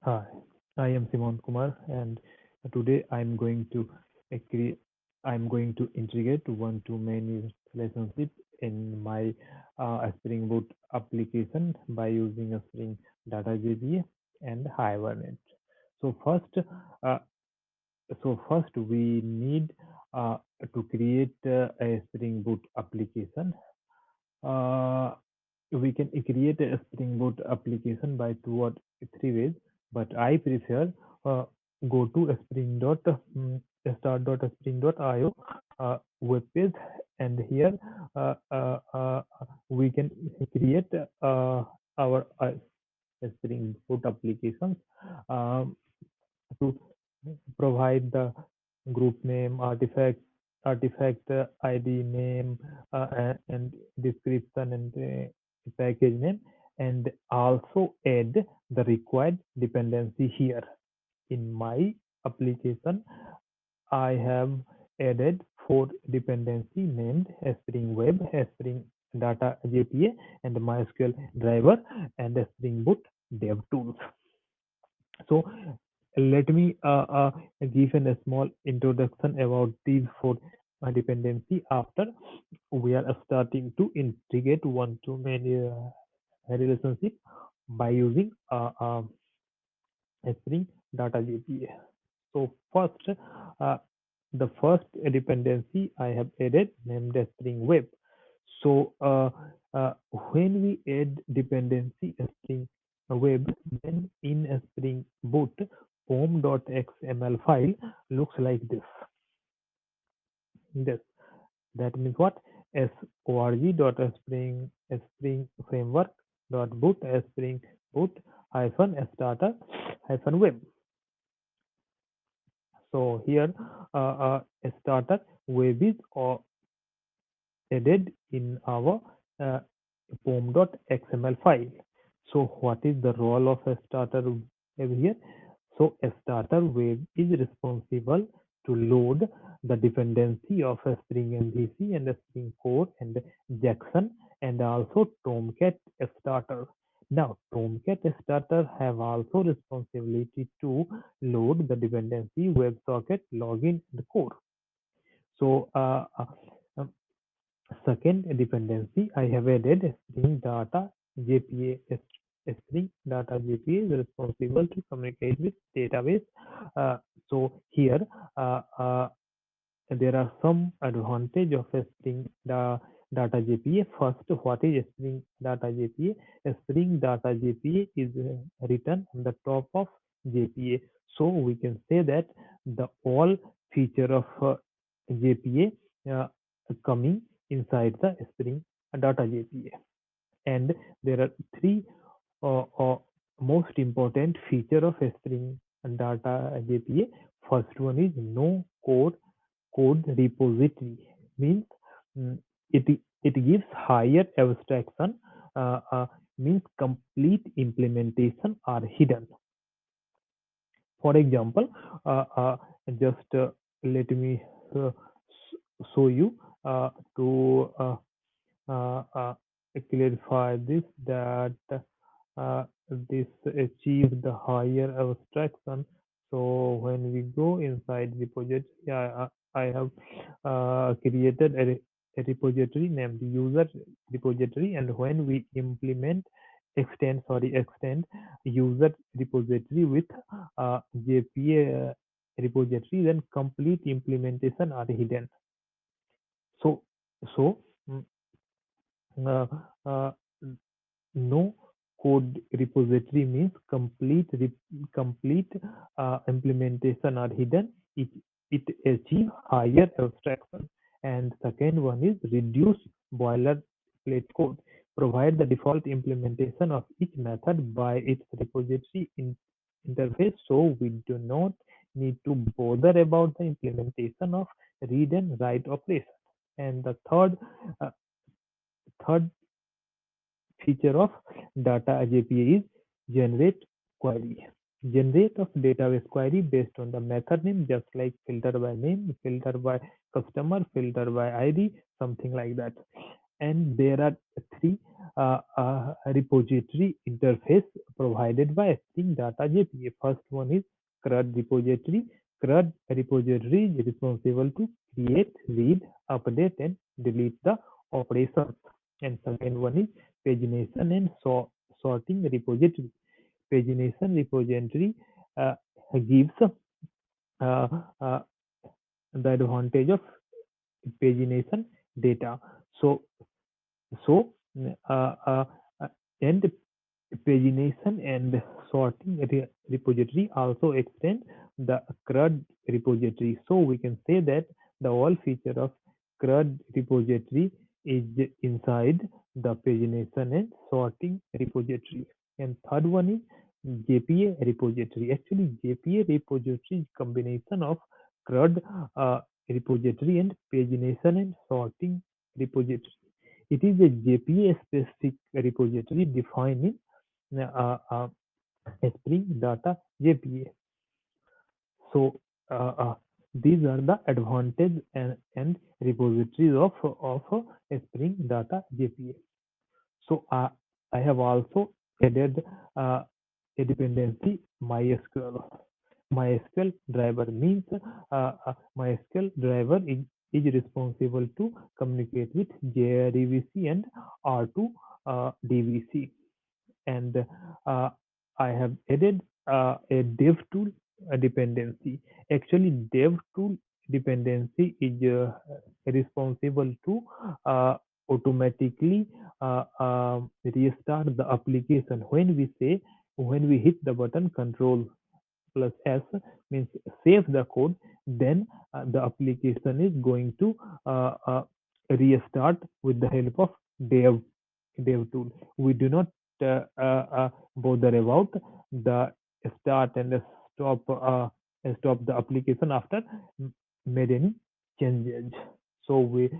Hi, I am Simon Kumar, and today I'm going to integrate one-to-many relationship in my Spring Boot application by using a Spring Data JPA and Hibernate. So first, uh, first we need uh, to create a Spring Boot application. Uh, we can create a Spring Boot application by two or three ways, but I prefer uh, go to start.spring.io web page, and here uh, uh, uh, we can create our Spring Boot applications um, to provide the group name, artifact ID name, and description and package name, and also add the required dependency here. In my application, I have added four dependency named Spring Web, Spring Data JPA, and MySQL Driver, and Spring Boot DevTools. So let me give a small introduction about these four dependency after we are starting to integrate one-to-many relationship by using Spring Data JPA. So first, uh, the first dependency I have added named as Spring Web. So uh, when we add dependency Spring Web, then in a Spring Boot, pom.xml file looks like this. This that means what? Spring framework dot boot spring boot hyphen starter hyphen web. So here a starter web is added in our uh, pom.xml file. So what is the role of a starter web here? So a starter web is responsible to load the dependency of a Spring MVC and a Spring Core and Jackson, and also Tomcat starter. Now Tomcat starter have also responsibility to load the dependency WebSocket login and core. So um, second dependency I have added Spring Data JPA. Spring Data JPA is responsible to communicate with database. Uh, so here uh, uh, there are some advantage of a Spring Data JPA. First, what is Spring Data JPA? A Spring Data JPA is written on the top of JPA. So we can say that the all feature of JPA coming inside the Spring Data JPA. And there are three most important feature of Spring Data JPA. First one is no code repository, means mm, it it gives higher abstraction, means complete implementation are hidden. For example, just let me uh, show you to uh, clarify this, that uh, this achieve the higher abstraction. So when we go inside repository, I have created a repository named user repository, and when we implement extend user repository with JPA repository, then complete implementation are hidden. So so mm, uh, uh, no code repository means complete implementation are hidden. It achieve higher abstraction. And second one is reduce boilerplate code. Provide the default implementation of each method by its repository interface, so we do not need to bother about the implementation of read and write operation. And the uh, third feature of data JPA is generate query. Generate of database query based on the method name, just like filter by name, filter by customer, filter by ID, something like that. and there are three repository interface provided by Spring Data JPA. First one is CRUD repository. CRUD repository is responsible to create, read, update, and delete the operations. And second one is pagination and sorting repository. Pagination repository uh, gives uh, uh, the advantage of pagination data. So so uh, uh, uh, and pagination and sorting repository also extend the CRUD repository. So we can say that the all feature of CRUD repository is inside the pagination and sorting repository. And third one is JPA repository. Actually, JPA repository is combination of CRUD repository and pagination and sorting repository. It is a JPA specific repository defined in Spring Data JPA. So these are the advantage and repositories of Spring Data JPA. So I have also added a dependency MySQL. MySQL driver means MySQL driver is responsible to communicate with JDBC and R2 DBC. And I have added a dev tool dependency. Actually, dev tool dependency is responsible to automatically restart the application when we hit the button control plus S means save the code, then the application is going to restart with the help of dev tool. We do not bother about the start and stop the application after made any changes. So we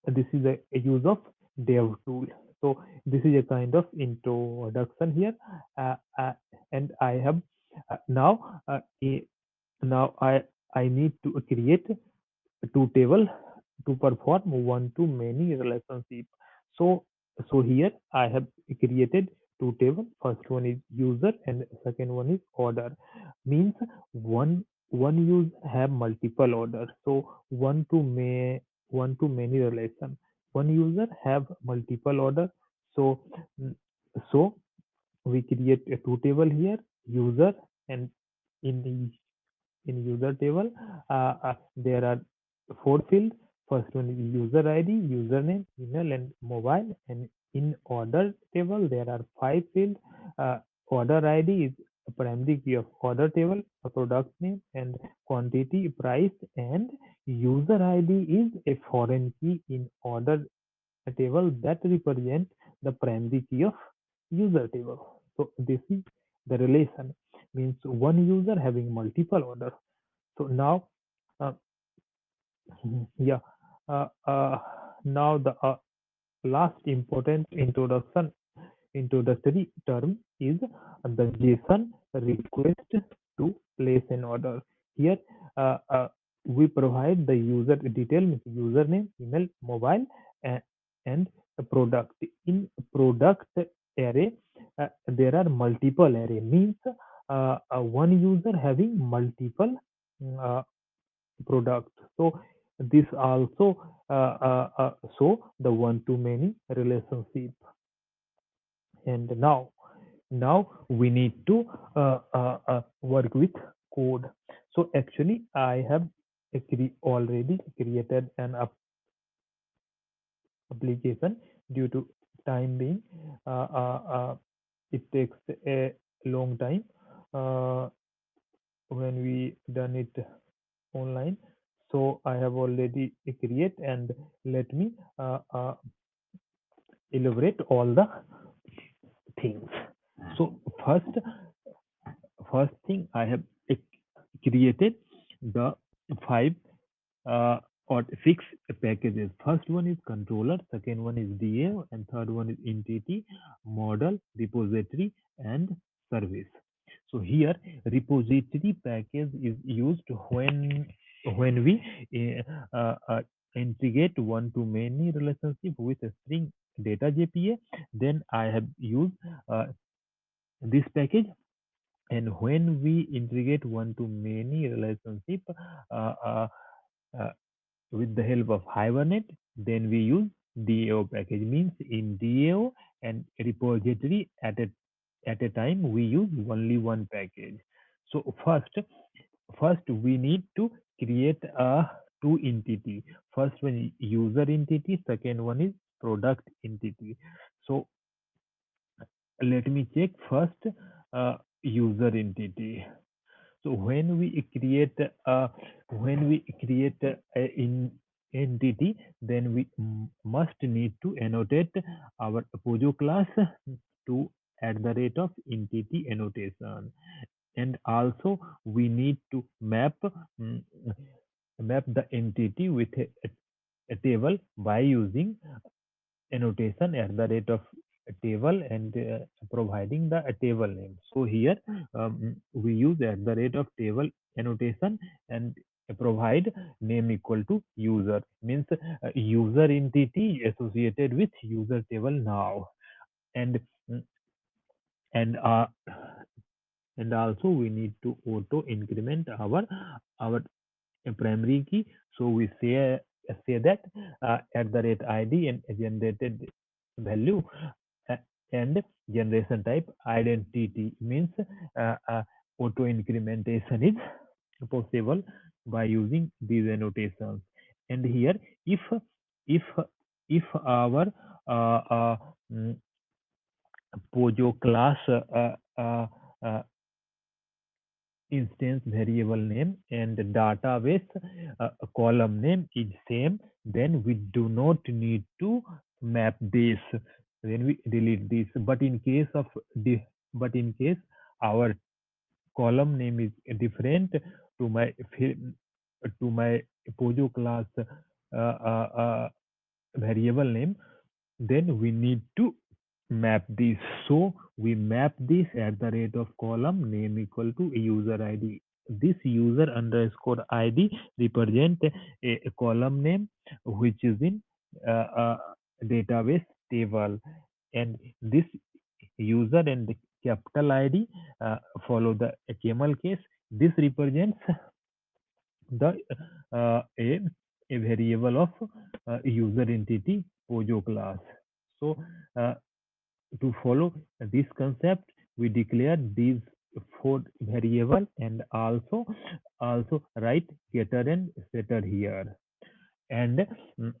this is a use of dev tool. So this is a kind of introduction here, uh, uh, and I have now now I need to create two table to perform one to many relationship. So here I have created two table. First one is user and second one is order. Means one user have multiple order. So one to many relation. One user have multiple order. So so we create a two table here, user, and in in user table there are four fields. First one is user ID, username, email, and mobile. And in order table there are five fields. Order ID is a primary key of order table, a product name and quantity, price. And user ID is a foreign key in order table that represent the primary key of user table. So this is the relation, means one user having multiple orders. So now, uh, yeah, uh, uh, now the last important introductory term is the JSON request to place an order. Here, we provide the user detail, means username, email, mobile, and, and a product. In product array, there are multiple array, means one user having multiple uh, product. So this also show the one to many relationship. And now we need to work with code. So actually I have already created an application. Due to time being, uh, uh, uh, it takes a long time uh, when we done it online. So I have already create, and let me elaborate all the things. So first thing I have created the five uh, or six packages. First one is controller, second one is DA, and third one is entity, model, repository, and service. So here repository package is used when we integrate one-to-many relationship with a string data JPA, then I have used this package. And when we integrate one-to-many relationship uh, uh, uh, with the help of Hibernate, then we use DAO package. Means in DAO and repository at a time we use only one package. So first we need to create a two entity. First one user entity, second one is product entity. So let me check first user entity. So when we create a in entity, then we must need to annotate our Pojo class to at the rate of entity annotation, and also we need to mm, map the entity with a table by using annotation at the rate of a table and providing the table name. So here we use at the rate of table annotation and provide name equal to user. Means user entity associated with user table now. And mm, and uh, and also we need to auto increment our primary key. So we say that at the rate id and generated value uh, and generation type identity. Means auto incrementation is possible by using these annotations. And here if if if our uh, uh, mm, Pojo class uh, instance variable name and database column name is same, then we do not need to map this, then we delete this. But in case of the but in case our column name is different to my Pojo class variable name, then we need to map this. So we map this at the rate of column name equal to user ID. This user underscore ID represent a column name which is in database table, and this user and the capital ID follow the camel case. This represents the a variable of user entity Pojo class. So uh, to follow this concept, we declare these four variable and also write getter and setter here. And mm,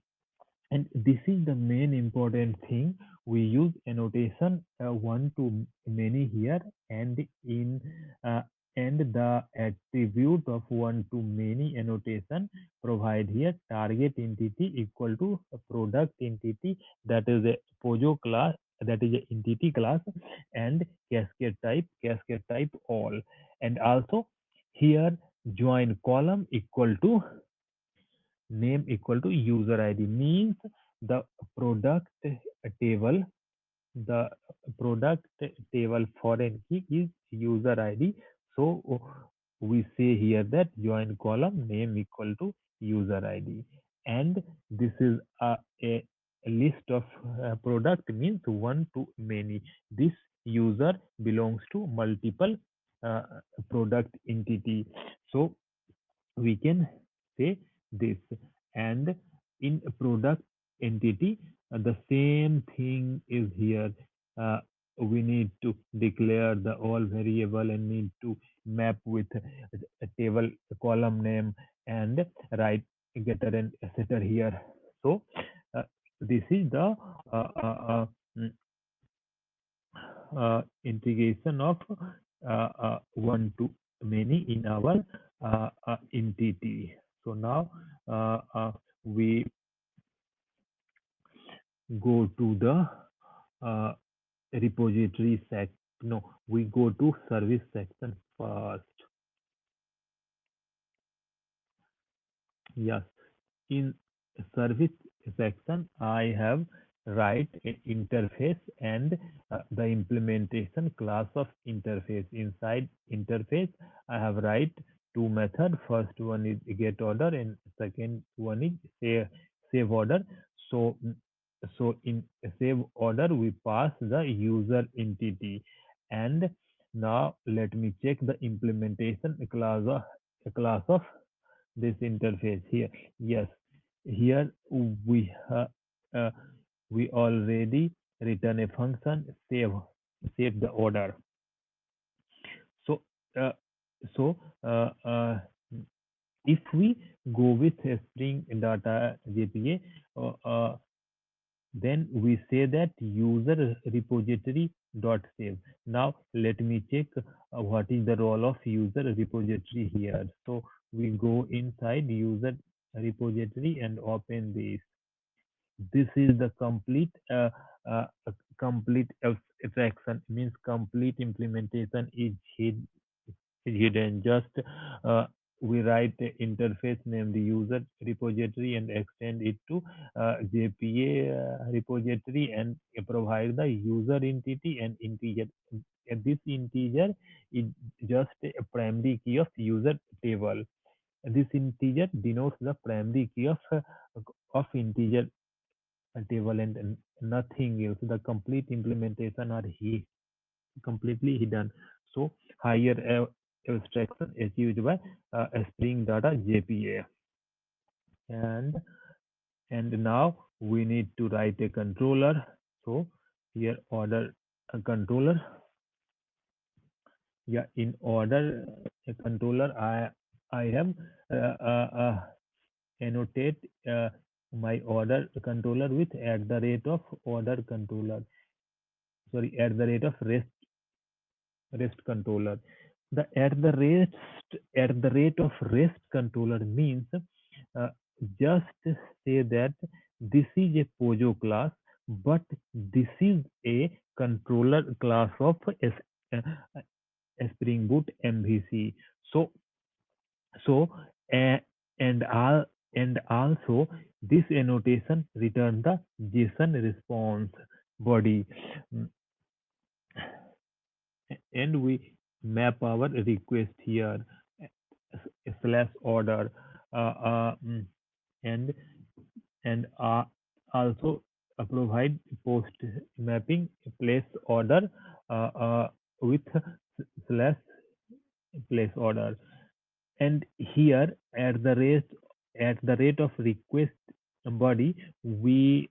and this is the main important thing. We use annotation one to many here, and in uh, and the attribute of one to many annotation provide here target entity equal to a product entity, that is a Pojo class, that is a entity class, and cascade type all. And also here join column equal to name equal to user ID. Means the product table the product table foreign key is user ID. So we say here that join column name equal to user ID, and this is a list of product, means one to many. This user belongs to multiple uh, product entity. So we can say this. And in a product entity the same thing is here. We need to declare the all variable and need to map with a table column name and write getter and setter here. So uh, this is the uh, uh, uh, mm, integration of one to many in our entity. So now we go to the uh, repository sec. No, we go to service section first. Yes, in service section I have write interface and the implementation class of interface. Inside interface I have write two methods. First one is get order and second one is save order. So in save order we pass the user entity, and now let me check the implementation class of this interface here. Yes, here uh, we already return a function save the order. So uh, so uh, uh, if we go with a Spring Data JPA, then we say that user repository dot save. Now let me check what is the role of user repository here. So we go inside user repository and open this. This is the uh, complete abstraction, means complete implementation is hidden. Just uh, we write the interface name the user repository and extend it to JPA repository and provide the user entity and integer. And this integer is just a primary key of user table. This integer denotes the primary key of integer table and nothing else. The complete implementation are completely hidden. So higher abstraction is used by Spring Data JPA. And now we need to write a controller. So here order a controller. Yeah, in order a controller, I have annotate my order controller with at the rate of order controller. Sorry, at the rate of rest controller. The at the rate of rest controller means uh, just say that this is a Pojo class, but this is a controller class of uh, Spring Boot MVC. So so uh, and all and also this annotation return the JSON response body. Mm, and we map our request here slash order and and also provide post mapping place order with slash place order, and here at the rate of request body we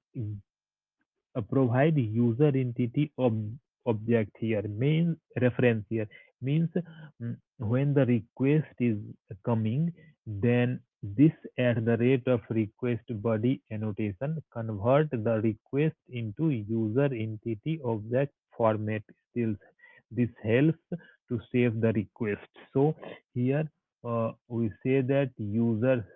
provide user entity object here, main reference here means when the request is coming, then this at the rate of request body annotation convert the request into user entity object format still. This helps to save the request. So here we say that user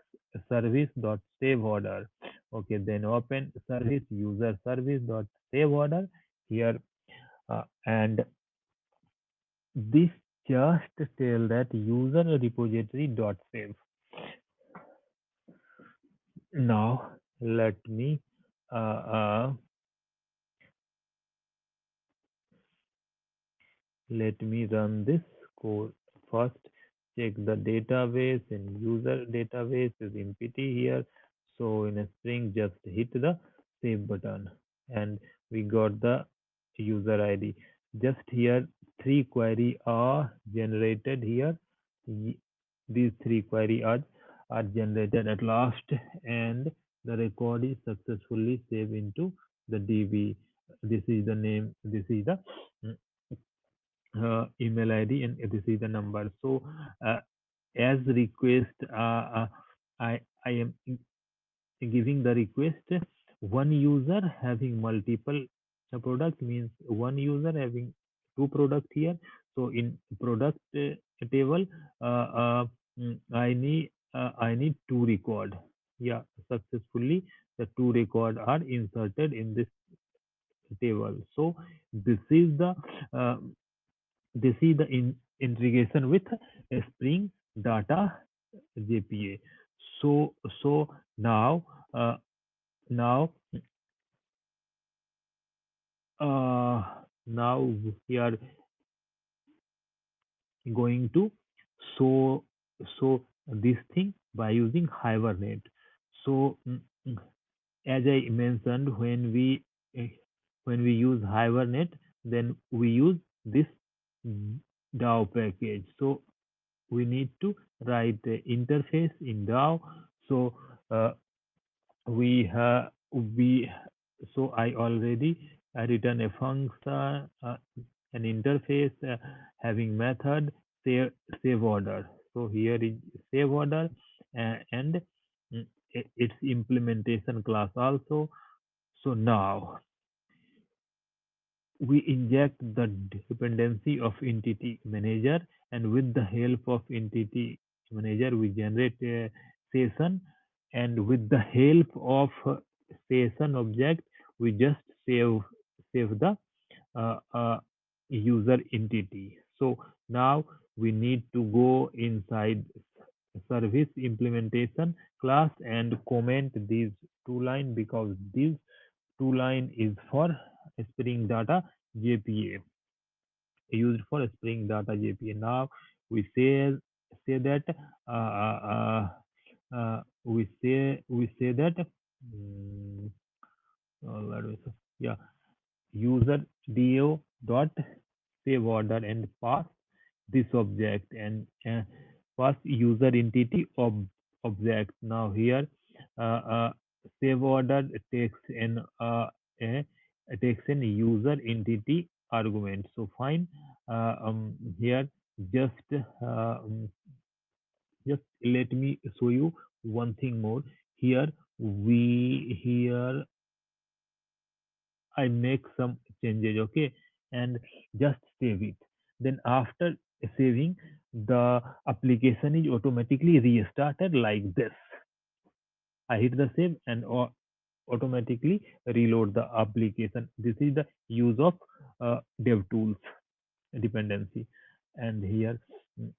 service dot save order. Okay, then open service user service dot save order here, and this just tell that user repository dot save. Now let me uh, uh, let me run this code first. Check the database, and user database is empty here. So in a Spring, just hit the save button, and we got the user ID. Just here, three query are generated here. These three query are generated at last, and the record is successfully saved into the DB. This is the name. This is the mm, email ID, and this is the number. So as request, I am giving the request. One user having multiple product means one user having two product here. So in product table, I need two record. Yeah, successfully the two record are inserted in this table. So this is the uh, integration with Spring Data JPA. So now uh, now uh, now we are going to show so this thing by using Hibernate. So as I mentioned, eh, when we use Hibernate, then we use this DAO package. So we need to write the interface in DAO. So uh, we have we so I already written a function, an interface having method save order. So here is save order, and its implementation class also. So now we inject the dependency of entity manager, and with the help of entity manager we generate a session, and with the help of session object we just save the uh, uh, user entity. So now we need to go inside service implementation class and comment these two line, because these two line is for Spring Data JPA, used for Spring Data JPA. Now we say that we say that let me yeah, user do dot save order and pass this object, and pass user entity object. Now here uh, uh, save order a, takes an user entity argument. So fine, here just just let me show you one thing more. Here here I make some changes, okay, and just save it. Then after saving, the application is automatically restarted like this. I hit the save and automatically reload the application. This is the use of DevTools dependency. And here, mm,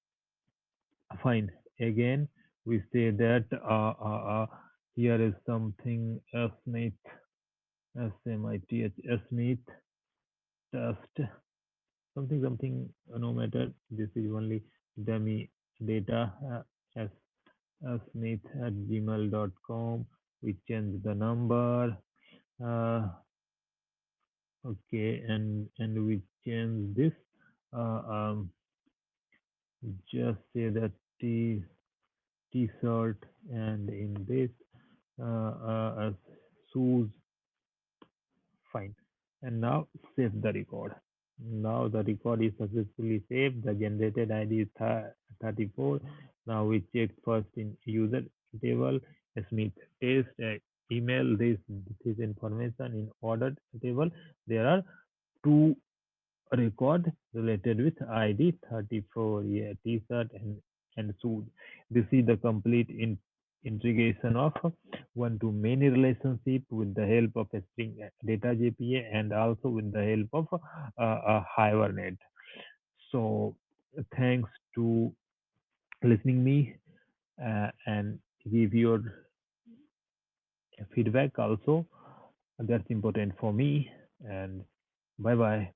fine. Again, we say that here is something smith, smith test something no matter, this is only dummy data, as smith at gmail.com. We change the number, uh, okay, and we change this, uh, um, just say that t-shirt, and in this as shoes. Fine. And now save the record. Now the record is successfully saved. The generated ID is 34. Now we check first in user table, Smith test, email this information in ordered table. There are two record related with ID 34, yeah, t-shirt and shoes. This is the complete integration of one-to-many relationship with the help of a Spring Data JPA, and also with the help of Hibernate. So thanks to listening me, and give your feedback also. That's important for me. And bye bye.